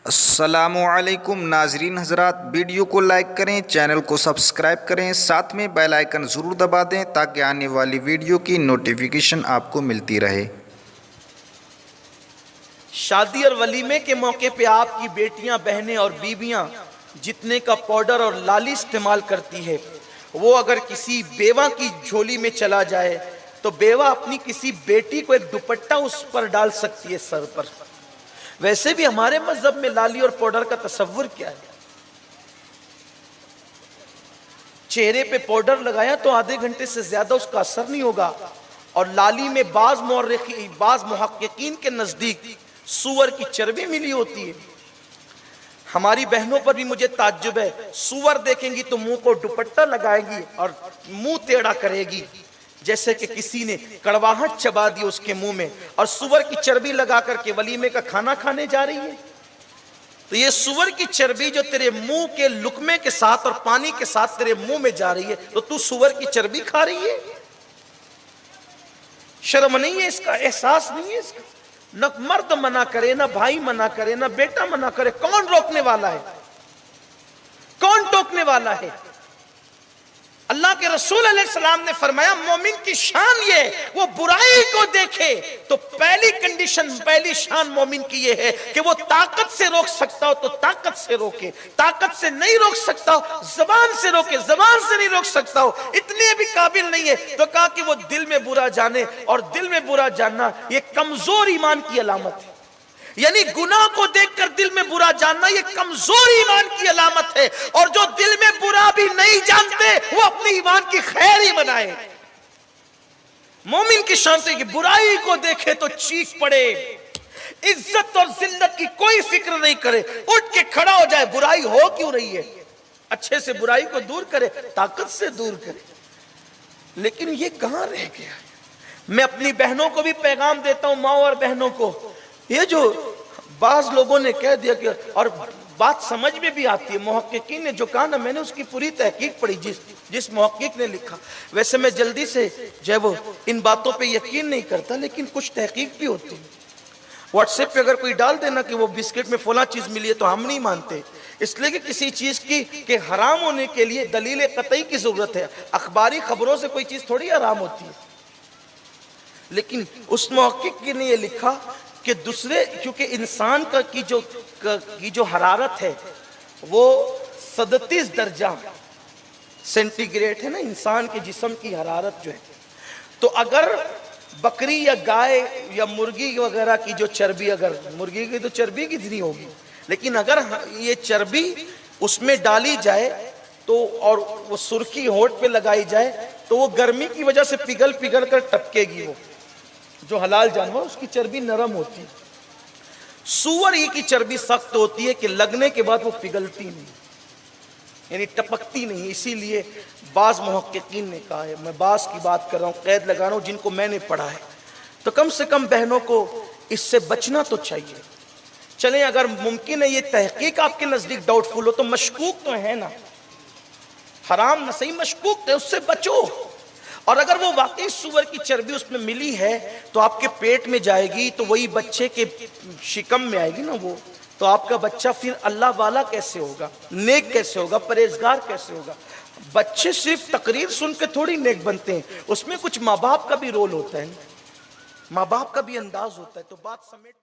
السلام علیکم ناظرین حضرات، ویڈیو کو لائک کریں، چینل کو سبسکرائب کریں، ساتھ میں بیل آئیکن ضرور دبا دیں تاکہ آنے والی ویڈیو کی نوٹیفیکیشن آپ کو ملتی رہے۔ شادی اور ولیمے کے موقع پہ آپ کی بیٹیاں، بہنیں اور بیویاں جتنے کا پاؤڈر اور لالی استعمال کرتی ہے، وہ اگر کسی بیوہ کی جھولی میں چلا جائے تو بیوہ اپنی کسی بیٹی کو ایک دوپٹہ اس پر ڈال سکتی ہے سر پر۔ ویسے بھی ہمارے مذہب میں لالی اور پاؤڈر کا تصور کیا ہے؟ چہرے پہ پاؤڈر لگایا تو آدھے گھنٹے سے زیادہ اس کا اثر نہیں ہوگا، اور لالی میں بعض محققین کے نزدیک سور کی چربی ملی ہوتی ہے۔ ہماری بہنوں پر بھی مجھے تعجب ہے، سور دیکھیں گی تو منہ کو دوپٹہ لگائے گی اور منہ ٹیڑھا کرے گی جیسے کہ کسی نے کڑواہٹ چبا دی اس کے منہ میں، اور سور کی چربی لگا کر کے ولیمے کا کھانا کھانے جا رہی ہے۔ تو یہ سور کی چربی جو تیرے منہ کے لقمے کے ساتھ اور پانی کے ساتھ تیرے منہ میں جا رہی ہے، تو تو سور کی چربی کھا رہی ہے؟ شرم نہیں ہے اس کا؟ احساس نہیں ہے اس کا؟ نہ مرد منع کرے، نہ بھائی منع کرے، نہ بیٹا منع کرے، کون روکنے والا ہے؟ کون ٹوکنے والا ہے؟ اللہ کے رسول علیہ السلام نے فرمایا مومن کی شان یہ، وہ برائی کو دیکھے تو پہلی کنڈیشن، پہلی شان مومن کی یہ ہے کہ وہ طاقت سے روک سکتا ہو تو طاقت سے روکے، طاقت سے نہیں روک سکتا ہو زبان سے روکے، زبان سے نہیں روک سکتا ہو اتنے بھی قابل نہیں ہے تو کہا کہ وہ دل میں برا جانے، اور دل میں برا جاننا یہ کمزور ایمان کی علامت ہے۔ یعنی گناہ کو دیکھ کر دل میں برا جاننا یہ کمزور ایمان کی علامت ہے، اور جو دل میں برا بھی نہیں جانتے وہ اپنی ایمان کی خیر ہی بنائے۔ مومن کی شان ہے کہ برائی کو دیکھے تو چیخ پڑے، عزت اور ذلت کی کوئی فکر نہیں کرے، اٹھ کے کھڑا ہو جائے، برائی ہو کیوں رہی ہے اچھے سے برائی کو دور کرے، طاقت سے دور کرے۔ لیکن یہ کہاں رہ گیا؟ میں اپنی بہنوں کو بھی پیغام دیتا ہوں، ماں اور بہنوں کو، یہ جو بعض لوگوں نے کہہ دیا کہ، اور بات سمجھ میں بھی آتی ہے، محققین نے جو کہا نا، میں نے اس کی پوری تحقیق پڑھی جس محقق نے لکھا۔ ویسے میں جلدی سے جو ہے وہ ان باتوں پہ یقین نہیں کرتا، لیکن کچھ تحقیق بھی ہوتی ہے۔ واٹس ایپ پہ اگر کوئی ڈال دینا کہ وہ بسکٹ میں فلاں چیز ملی ہے تو ہم نہیں مانتے، اس لیے کہ کسی چیز کی کہ حرام ہونے کے لیے دلیل قطعی کی ضرورت ہے۔ اخباری خبروں سے کوئی چیز تھوڑی حرام ہوتی ہے۔ لیکن اس محقق نے یہ لکھا کہ دوسرے، کیونکہ انسان کی جو حرارت ہے وہ 37 درجہ سینٹی گریڈ ہے نا، انسان کے جسم کی حرارت جو ہے، تو اگر بکری یا گائے یا مرغی وغیرہ کی جو چربی، اگر مرغی کی تو چربی کتنی ہوگی، لیکن اگر یہ چربی اس میں ڈالی جائے تو، اور وہ سرخی ہونٹ پہ لگائی جائے تو وہ گرمی کی وجہ سے پگھل کر ٹپکے گی۔ وہ جو حلال جانور اس کی چربی نرم ہوتی ہے، سور ہی کی چربی سخت ہوتی ہے کہ لگنے کے بعد وہ پگھلتی نہیں، یعنی ٹپکتی نہیں۔ اسی لیے بعض محققین نے کہا ہے، میں بعض کی بات کر رہا ہوں، قید لگا رہا ہوں جن کو میں نے پڑھا ہے، تو کم سے کم بہنوں کو اس سے بچنا تو چاہیے۔ چلیں اگر ممکن ہے یہ تحقیق آپ کے نزدیک ڈاؤٹ فل ہو تو مشکوک تو ہے نا، حرام نہ صحیح مشکوک ہے، اس سے بچو۔ اور اگر وہ واقعی سور کی چربی اس میں ملی ہے تو آپ کے پیٹ میں جائے گی تو وہی بچے کے شکم میں آئے گی نا، وہ تو آپ کا بچہ پھر اللہ والا کیسے ہوگا، نیک کیسے ہوگا، پرہیزگار کیسے ہوگا؟ بچے صرف تقریر سن کے تھوڑی نیک بنتے ہیں، اس میں کچھ ماں باپ کا بھی رول ہوتا ہے، ماں باپ کا بھی انداز ہوتا ہے۔ تو بات سمیٹ